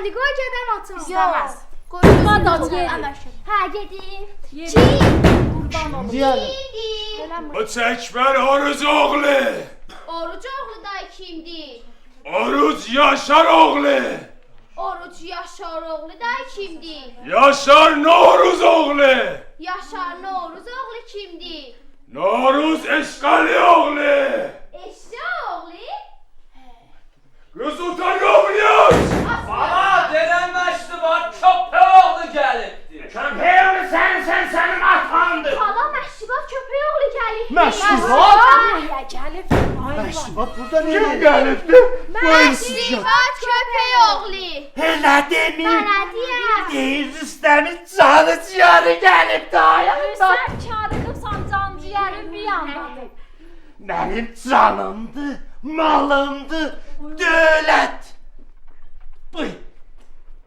Məşəmdir, qoy gedəm açam. İstəməz. Qurban da Gedin. Hə, gedim. Qurban olun. Kimdir? Bu çəkmər Oruc oğlu. Oruc oğlu da kimdir? Oruc Yaşar oğlu. Oruc Yaşar oğlu da kimdir? Yaşar Noruz oğlu. Yaşar Noruz oğlu kimdir? Noruz Eşkali oğlu. Eşya oğlu? Kız utanmıyor. Bana denen məşrubat köpəoğlu gəlibdir. Köpeğimi sen senin atandır. Hala məşrubat köpək oğlu gəlib. Məşrubat? Buraya gəlib. Məşrubat burada ne? Kim gelipti? Məşrubat köpək oğlu. Elə demin. Mənə deyəm. Deyir Rüstəmin canı ciğeri gelip ayağımdan. Sən karıqıbsan can ciyərin bir yandadır. Benim canımdı, malımdı, dövlət. Bıy.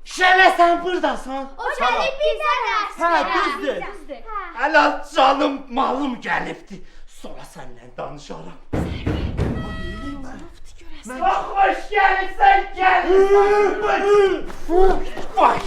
Şələ sen buradasan. O gəlib bizə dərs Hə, verər. düzdür. Hələ canım, malım gəlibdi. Sonra səndən danışaram. Çok hoş gelirsen gelirsen. Vay.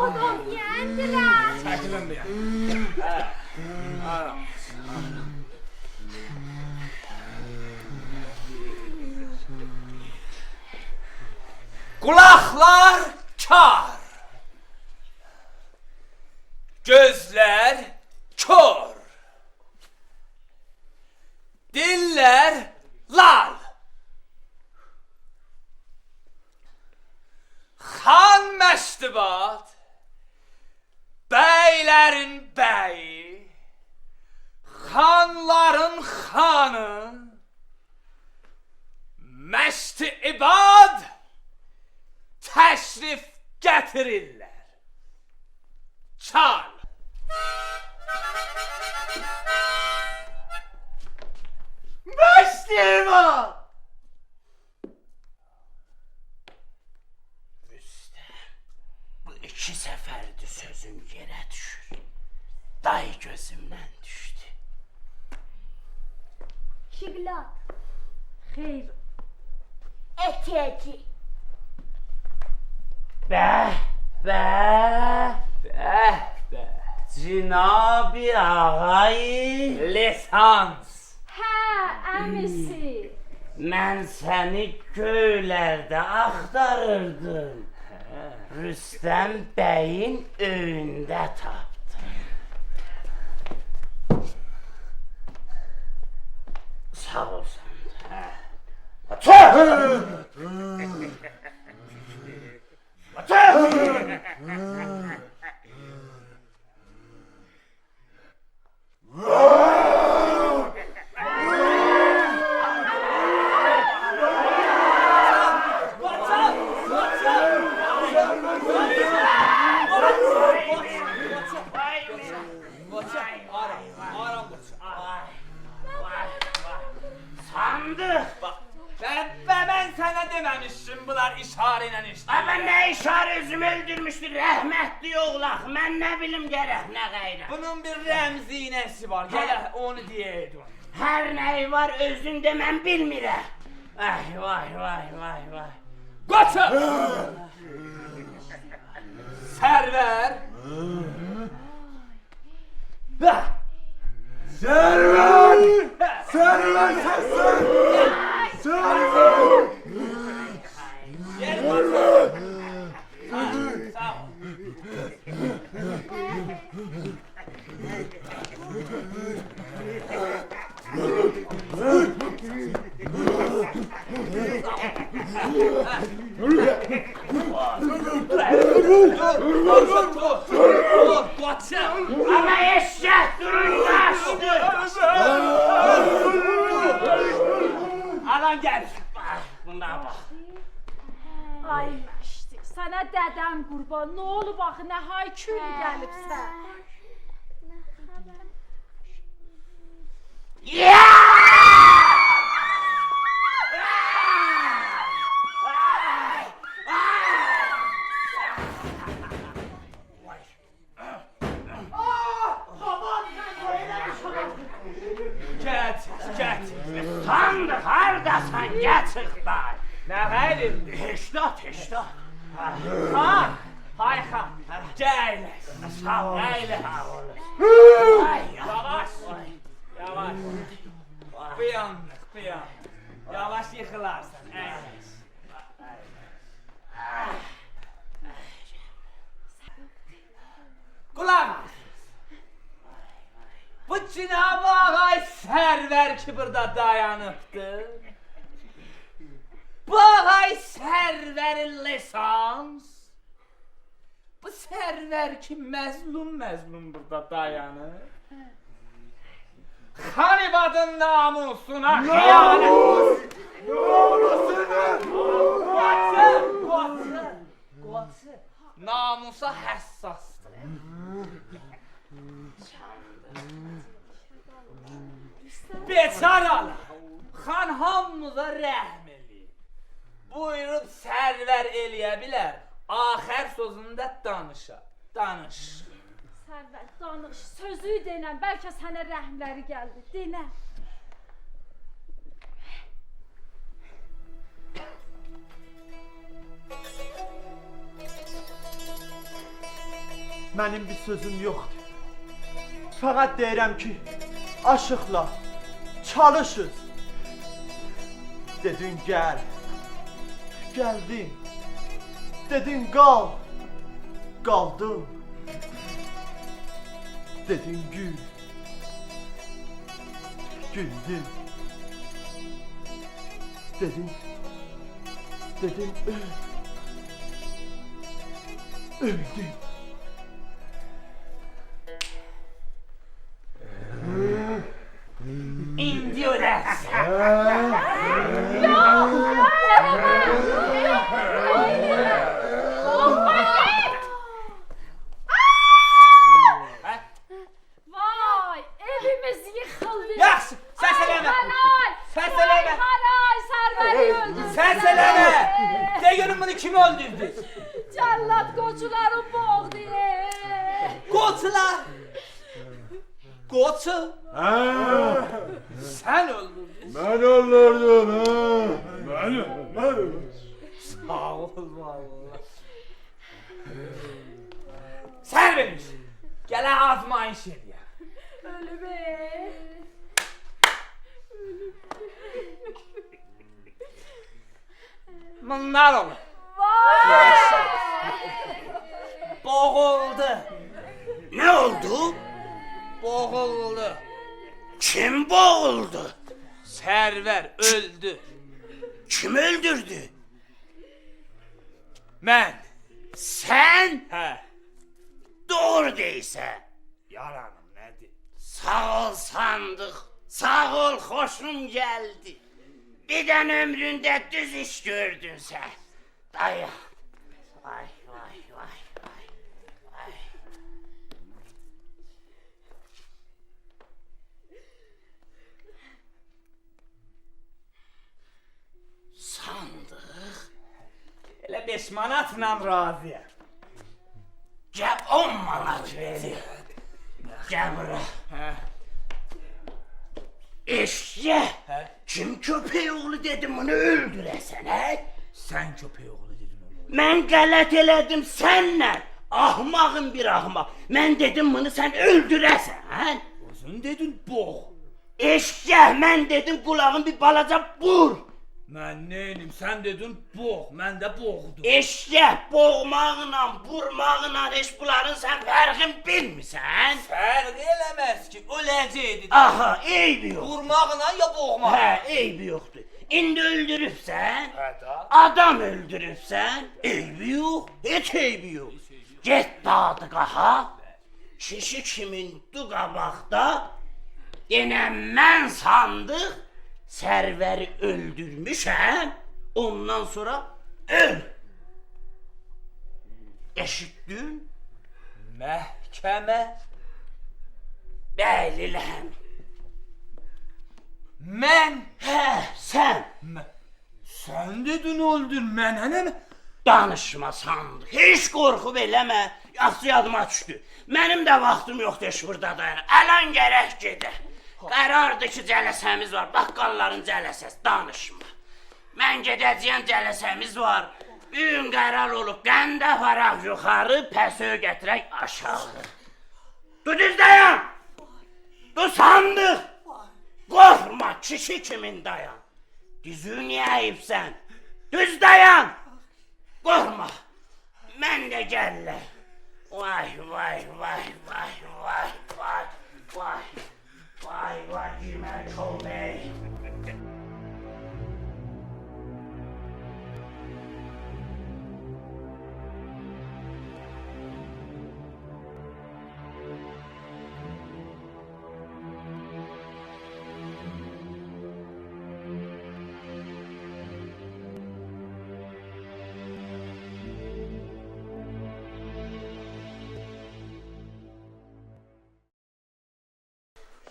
Adam yendilər. Çəkilin bir Kulaklar kar. Gözler kör. Diller lal. Xan məştubat, bəylərin bəyi, xanların xanı, məşti ibad təşrif gətirirlər. Çal. Məştima. Bu iki seferdi sözüm yere düşür. Day gözümden düştü. Şiqlat. Xeyr. Eteki. Bəh, bəh, Bəh, bəh. Cinabi ağay. Lisans. Hə, əmisi. Mən səni göylərdə axtarırdım. Rüstəm bəyin öyündə tapdım. Sağ olsun. Sandık. Ben sana dememişim bunlar işareyle işte. Ama ne işarə özümü öldürmüşdür rəhmətli oğlaq. Mən nə bilim gərək nə qayrı. Bunun bir remzinesi var. Gel onu diyeydin. Hər nəyi var özündə mən bilmirəm. Ay vay vay vay vay. Kaçın! Server! Server! Server seslen! Server! Gel bakalım. Sağ ol. Ama eşek durun kaçtı. Alan gel. Bak buna bak. Ay məşdi. Sənə dədəm qurban. Nə olub axı? Nə hay küylü gəlibsə? Get. Sandık hardasan geçikler. Ne hayrim? Heşta. Ha. Hayha. Gel. Sağ ol. Eyle. Sağ ol. Yavaş. Yavaş. Bir anlık. Yavaş yıkılarsan. Eyle. Kulak. Bu Cenab-ı Ağay Sərvər ki burada dayanıbdır. Bu Ağay Sərvərin lisans. Bu Sərvər ki məzlum burada dayanır. Xanibadın namusuna xıyanət. Qoçu. Namusa həssasdır. Beçaralar, xan hamımıza rəhm eləyir. Buyurub sərvər eləyə bilər, axər sözündə danışa. Danış. Sərvər, danış, sözü denən, bəlkə sənə rəhmləri gəldi, denə. Mənim bir sözüm yoxdur. Fəqət deyirəm ki, aşıqla, çalışız. Dedin gəl, gəldin. Dedin qal, qaldım. Dedin gül, güldüm. Dedin öl, öldüm. İndi ölərsən. Vay, evimiz yıxıldı. Yaxşı, səs eləmə. Səs eləmə. Haray, Sərvəri öldürdü. Səs eləmə. De görün bunu kim öldürdü? Cəllad qoçuları boğdu. Qoçular. Qoçu. Sən öldürdün. Ben öldürdüm ha. Ben. Sağ ol vallahi. Sən vermiş. Gələ azmayış eləyə. Ölübe. Bunlar olur. Vay. Boğuldu. Ne oldu? Boğuldu. Kim boğuldu? Sərvər öldü. Kim öldürdü? Mən. Sen Hə. doğru değilse. Yalanım nədir? Sağ ol sandık. Sağ ol hoşum geldi. Birden ömründe düz iş gördün sen. Dayan. Vay. Sandık. Elə 5 manatla razıyam. Gel 10 manat verir. Gel buraya. Hə. Eşya. Hə. Kim köpek oğlu dedim bunu öldüresen he? Sən köpək oğlu dedin onu. Ben galet elədim senle. Ahmağın bir ahmaq. Ben dedim bunu sen öldüresen he? Özün dedin boğ. Eşya ben dedim kulağın bir balaca vur. Mən neynim? Sən dedin boğ. Mən də boğdum. Eşya boğmağınla vurmağınla heç bunların sen farkın bilmirsən. Fərq eləməz ki, öləcəkdi. Aha eybi yok. Vurmaqla ya boğmaq. He eybi yoktu. İndi öldürübsən. Hə da. Adam öldürübsən. Eybi yok. Hiç eybi yok. Get dağdı qaha. Kişi kimin du qabaqda. Denəm mən sandıq. Sərvəri öldürmüşəm. Ondan sonra öl. Eşitdin? Məhkəmə. Bəli ləm. Mən? Hə, sən. Sən dedin öldür mənə nə? Danışma sandıq. Heç qorxub eləmə. Yaxşı yadıma düşdü. Mənim də vaxtım yoxdur heç burada dayanır. Ələn gərək gedə. Qərardır ki, cələsəmiz var. Baqqalların cələsəsi. Danışma. Mən gedəcəyəm, cələsəmiz var. Bir gün qərar olub, qəndə aparaq yuxarı, pəsöy gətirək aşağı. Dur düz dayan. Dur sandıq. Qorxma, kişi kimin dayan. Düzü niyə əyibsən? Düz dayan. Qorxma. Mən də gəllər. Vay, vay, vay, vay, vay, vay, vay. Vay, vay, yemək olmay.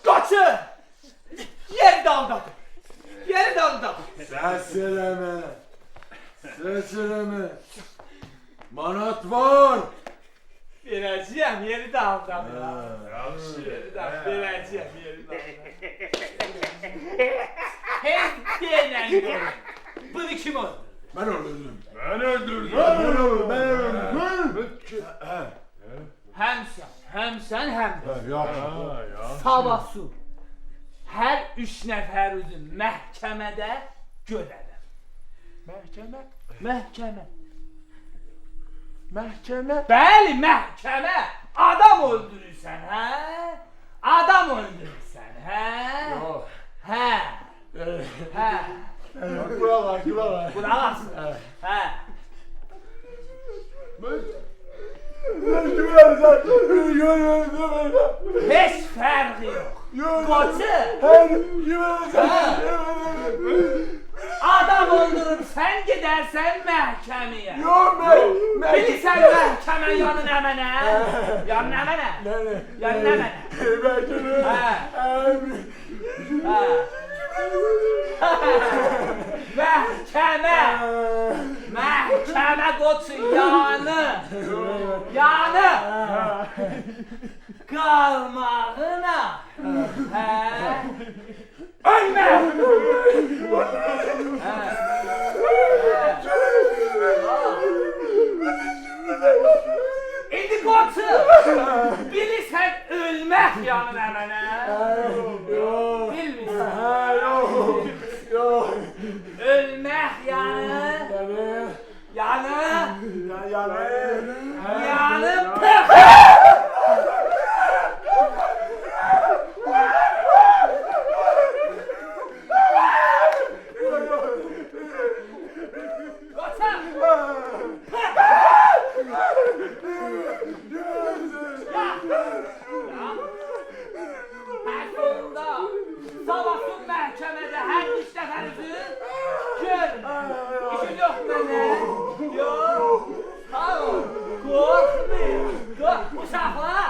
Qaçın! Yeri daldadı. Yeri daldadı. Ses eləmə. Ses eləmə. Manat var. Verəcəyəm, yeri daldadı. Yaxşı. Verəcəyəm, yeri daldadı. Hem deyilən görün. Bunu kim oldu? Mən öldürdüm. Mən öldürdüm. Mən öldürdüm. Hem sen hem de. Yaxşı. Sabahsu. Hər 3 nəfər üzüm məhkəmədə görərəm. Məhkəmə. Məhkəmə. Məhkəmə. Bəli, məhkəmə. Adam öldürürsən, hə? Adam öldürürsən, hə? Yox. Hə. Hə. Qulaq as, qulaq as. Qulaq as. Hə. Heç fərqi yox. Qoçu. Adam öldürüb sən gedərsən məhkəməyə. Bilirsən məhkəmə yanı nə mənə? Yanı nə mənə? Yanı nə mənə? Məhkəmə. Məhkəmə qoçu yanı. Yanı. Qalmağına. Ölmə. İndi qoçu. Bilirsən ölmək yanı nə mənə? Bilmirsən. Ölmək yanı. Yanı. Yanı pıx. Sabahsın məhkəmədə hər 3 nəfərizi görün. İşin yox mənə. Yox. Hayır. Qorxmayın. Uşaqlar.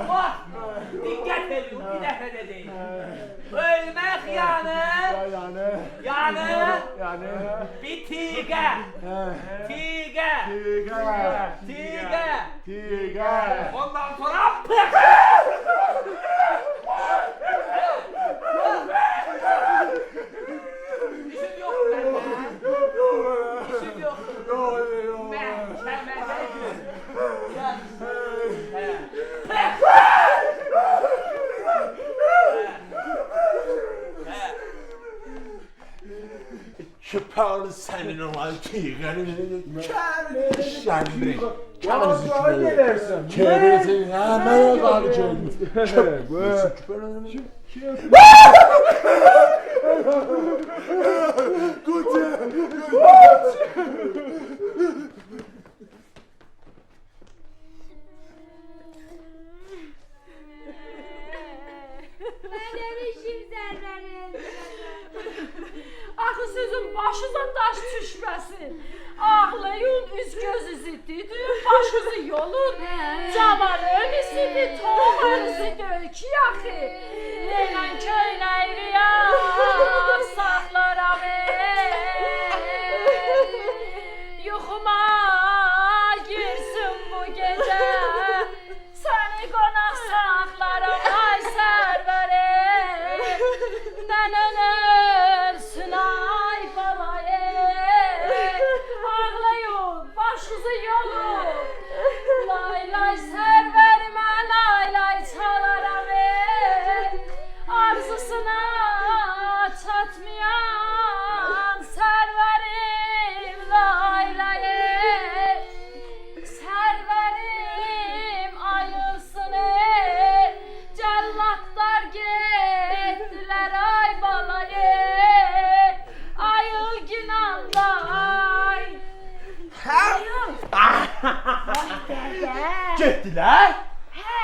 Qorxma. Diqqət edin. Bir dəfə də deyil. Ölmək yanı. Yanı. Bitiqə. Tiqə. Ondan sonra pıx. İşin yox mənə. İşin yox. Məhkəmədə gör. Şüphalı sənin olan tiğəni şəmri. Gəlirsən. Çevirsin. Hə, mən o qalı çevirdim. Mən demişim zərbənin. Axı sizin başınıza daş düşməsin. Ağlayın, üz gözünüzü didin, başınızı yolun. Cavan ölüsüdür, toğ ölüsüdür ki axı. Deyilən köynəkli ya. getdilər? Hə,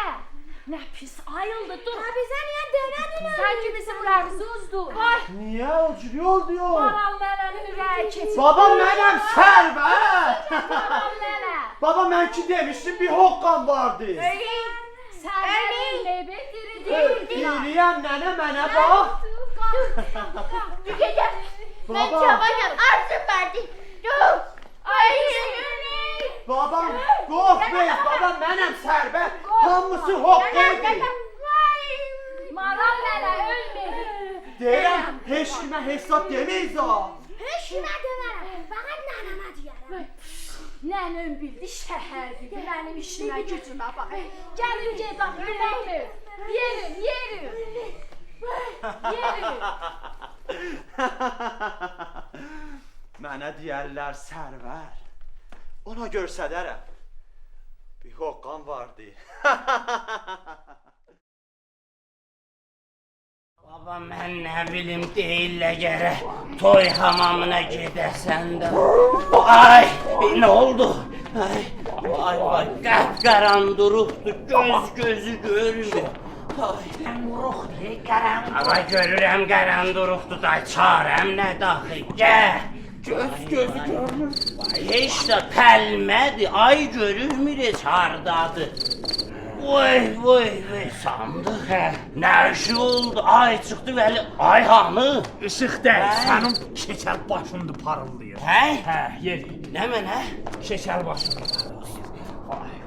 nə pis ayıldı, dur. Bizə niyə demədin? Sən gibisin ürəyimizi uzdur. Ay, Niyə o cür yol diyor? maral nənənin ürəyi keçir. Baba mənəm Sərvət. Maral nənə. Baba mən ki demişdim bir hoqqam vardı. Sən ölməyib, diri deyil. Diriyəm nənə mənə bax. Gel. Ben Baba. çabayım. Arzum verdi. Dur. Ay. Babam qorxmayın, baba mənəm Sərvət. Hamısı hoqqaydı. Maral nənə ölməyib. Deyirəm, heç kimə hesab deməyiz ha. Hiç kime demem. Fakat nanama diyelim. Nənəm bildi şəhərdir, mənim işimə gücümə bax. Gəlin gedək, yürəyim. Yerim. Yerim. Mənə deyərlər Sərvər. Ona görsədərəm. Bir hoqqam vardı. Baba mən nə bilim deyirlər gərək toy hamamına gedəsən də. Ay, nə oldu? Ay, vay, qəpqaranduruqdur, gözü görmür. Ay, qaranduruqdur, qaranduruq. Ama görürəm qaranduruqdur da çarəm nə daxı, gəl. Gözü görmür. Heç də pəlmədir, ay görürmür heç hardadır. Vay, sandıq. Nə işi oldu? Ay çıxdı vəli, ay hanı? Işıq deyil, sənin keçəl başındı parıldayır. Hə? Yeri. Nə mənə? Keçəl başındı parıldayır.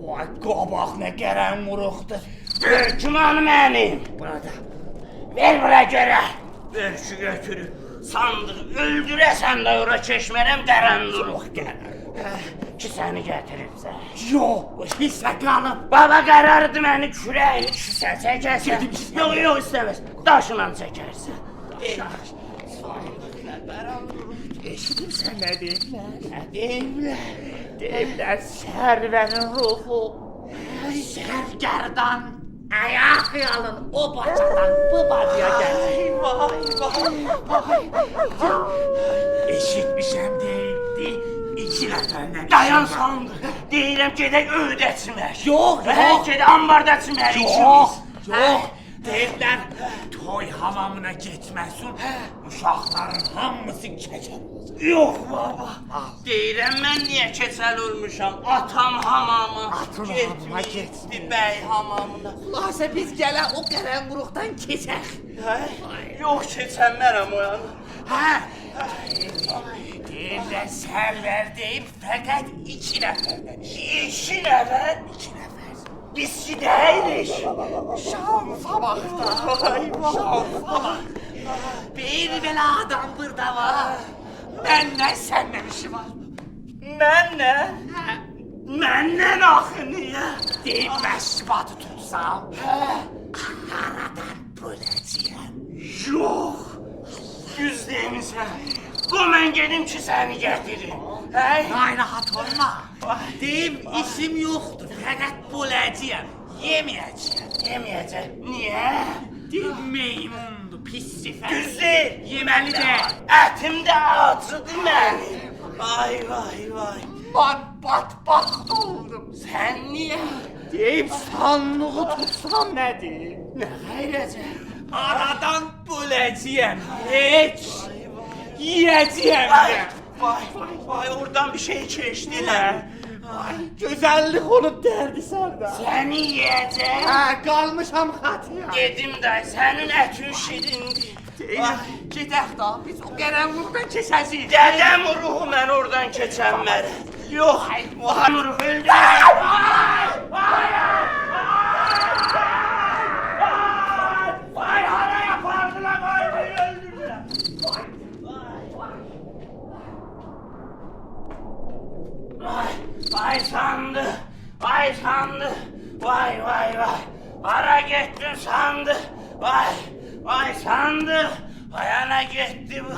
Vay, qabaq nə qərən vuruqdur. Börküman mənim. Burada. Ver bura görə. Börkü götürüb. Sandığı öldürəsən də ora keçmərəm qaranduruq gəl. Ki səni gətiribsə. Yox, hissə qalıb. Baba qarardı məni kürəyini kisə çəkərsən. Yox, istəməz. Daşla çəkərsən. Sandıqla qaranduruq. Eşidirsən nə deyirlər? Nə deyirlər? Deyirlər Sərvərin ruhu. Sərgərdan ayaq yalın o bacadan bu bacaya gəlir. Vay. Eşitmişəm deyildi. İki nəfərlə. Dayan sandıq. Deyirəm gedək öydəçmək. Yox. Gedək ambarda çimər Yox. ikimiz. Deyirlər toy hamamına getməsin. Uşaqların hamısı keçər. Yox baba. Deyirəm mən niyə keçəl olmuşam? Atam hamama. Atın hamama getdi bəy hamamına. Xülasə biz gələ o qərənquruqdan keçək. Yox keçənmərəm o yana. Hə? Deyirlər Sərvər deyib fəqət iki nəfərdən. İki nəfər. İki nəfər. Biz ki deyilik. Şam sabahda. Şam sabah. Bir belə adam burada var. Məndən səndən işi var. Mənlə? Məndən axı niyə? Deyib məşribatı tutsam. Aradan böləcəyəm. Yox. Düz demirsən. Qoy mən gedim ki səni gətirim. Hey? Narahat olma. Deyim işim yoxdur. Fəqət böləcəyəm. Yeməyəcəyəm. Yeməyəcək. Niyə? Deyim meymundur, pis sifət. Düz deyil. Yeməli də. Ətim də acıdı mənim. Vay. Mən badbaxt oldum. Sən niyə? Deyib sanlığı tutsam nədir? Nə xeyrəcək? Aradan böləcəyəm. Heç. Yiyəcəyəm də. Vay, oradan bir şey keçdilər. Gözəllik olub dərdi sərdə. Səni yiyəcək. Hə, qalmışam xatıya. Dedim də, sənin ətin şirindir. Deyirəm, gedək da, biz o qərənluqdan keçəcəyik. Dədəm ruhu mən oradan keçənmərəm. Yox, Muhammed ruhu öldürək. Vay, haraya apardılar, vay, beni öldürdüler. Vay sandı, vay. Hara gittin sandı, vay sandı. Ayana gitti bu.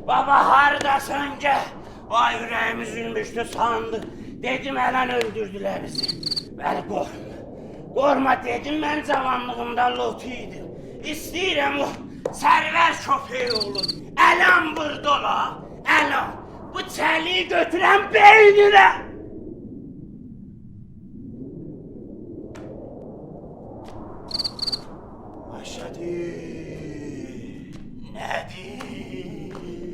Baba hardasan gel. Vay yüreğim üzülmüştü sandı. Dedim hemen öldürdüler bizi. Beni korkma dedim ben zamanlığımda lotuydım. İstəyirəm o Sərvər köpeği olur. Əlam burada ola, əlam. Bu çəliyi götürəm beynine. Nədir?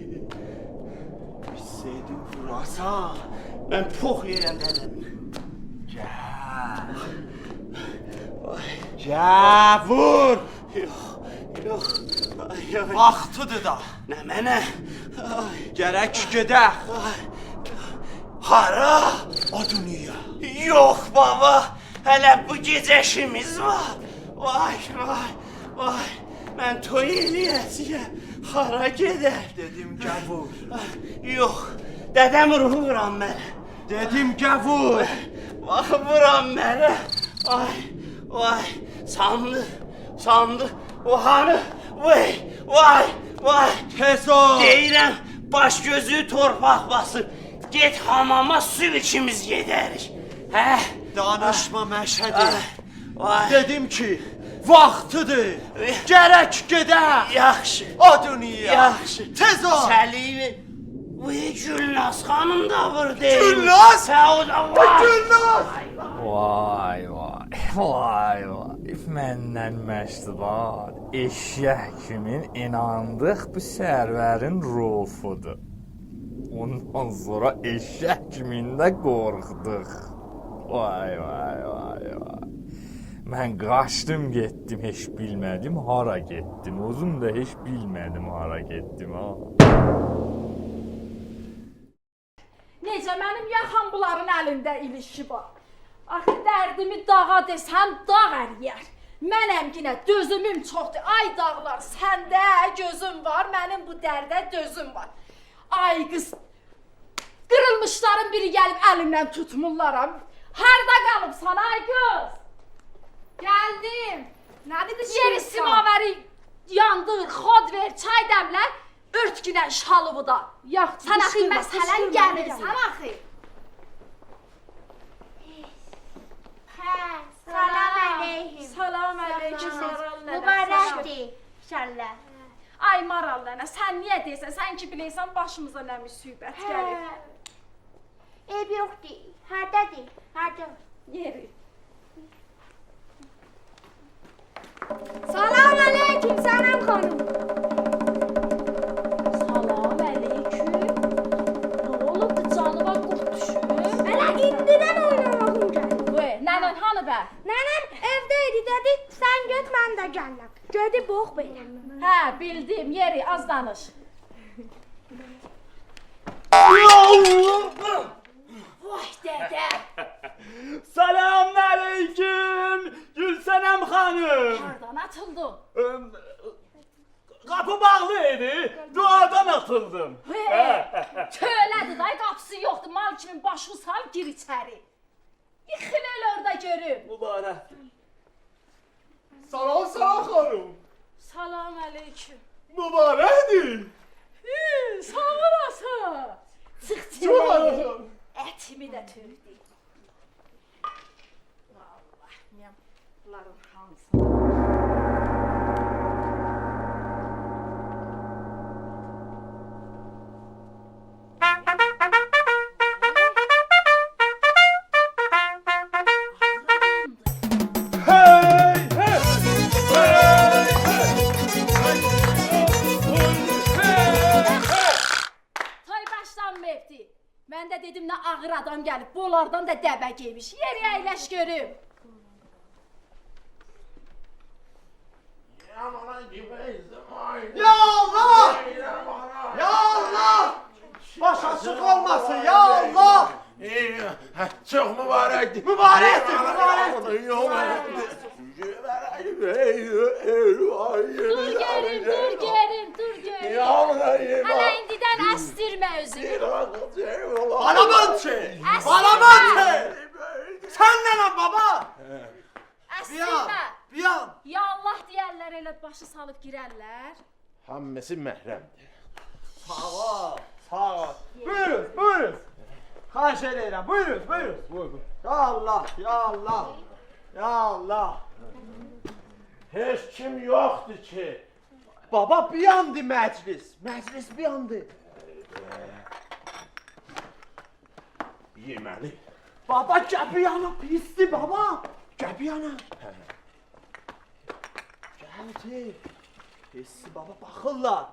Seydin vurasan. Mən pox yerəm dedim. Gəl. Gəl vur. Yox. Ay, ay. Vaxtıdır da. Nə mənə? Ay, Gərək gedək. hara? O dünya. Yox baba, hələ bu gecə işimiz var. Vay, vay, vay. Mən toy eləyəcəyəm. Hara gedək? Dedim gavur. Yox, dədəm ruhu vuran mənə. Dedim gavur. Bax, vuran mənə. Ay, vay, sandı. O hanı? Vay, vay, vay. Tez ol. Deyirəm, baş gözü torpaq basıb. Get hamama su ikimiz gedərik. Hə? Danışma Məşədi. Vay. Dedim ki, vaxtıdır. Gərək gedək. Yaxşı. O dünya. Yaxşı. Tez ol. Səlivi. Vay Gülnaz xanım da vur deyim. Gülnaz? Hə, o da var. Gülnaz. Vay vay vay vay. Məndən məşdubat. Eşək kimin inandıq bu sərvərin rufudur. Ondan sonra eşək kimin də qorxduq. Vay vay vay vay. Mən qaçdım getdim, heç bilmədim hara getdim. Özüm də heç bilmədim hara getdim ha. Necə mənim yaxam bunların əlində ilişi var. Axı dərdimi dağa desəm dağ əriyər. Mənəm yenə dözümüm çoxdur. Ay dağlar, səndə gözüm var, mənim bu dərdə dözüm var. Ay qız, qırılmışların biri gəlib əlimdən tutmurlaram. Harda qalıbsan ay qız? Gəldim. Nədir qız? Yeri simavəri yandır, xod ver, çay dəmlə, örtkinə şalıvı da. Yax, Sən axı məsələn gəlirsən axı. Salam əleykum. Salam əleykum. Mübarəkdir. İnşallah. Ay maral nənə, sən niyə deyirsən? Sən ki bilirsən başımıza nə müsibət gəlir. Ev yoxdur. Hardadır? Harda? Yeri. Salam əleykum, Sənəm xanım. Salam əleykum. Nə olubdu canıma qurt düşür? Hələ indidən oynamağım gəlir. Vay, nənən hanı bə? Nənəm evdə idi, dedi, sən get, mən də gələm. Gedib box belə. Hə, bildim, yeri, az danış. Vay dədə. Selamünaleyküm Gülsenem hanım. Hardan atıldın? Kapı bağlıydı. Duadan atıldım. Tövlədir day, qapısı yoxdur, mal kimin başını sal, gir içəri. Yıxıl el orada görüm. Mübarek. Salam hanım. Salam əleykum. Mübarekdir. Sağ olasın. Çıx Çok çiləyi. arasın. Ətimi də töydü. Vallahi, mən bunların hamısını. Toy başlanmayıbdı. Mən də dedim nə ağır adam gəlib, bunlardan da dəbə geymiş. Yeri əyləş görüm. Ya Allah! Ya Allah! Baş açık olmasın ya Allah! Çok mübarektir. Mübarektir, mübarektir. Dur gerin. Hələ indidən əstirmə özünü. Alamançı! Alamançı! Sen ne lan baba? Əstirmə. Bir an. Ya Allah deyərlər, elə başı salıb girərlər. Hamısı məhrəmdir. Sağ ol, sağ ol. Buyurun, buyurun. Xahiş edirəm, buyurun, buyurun. Buyurun. Ya Allah, ya Allah. Ya Allah. Heç kim yoktu ki. Baba bir yandı meclis. Meclis bir yandı. Yeməli. Baba gəbi yanı pisdi baba. Gəbi yanı. Gəl. Hadi. Hissi baba bakırlar.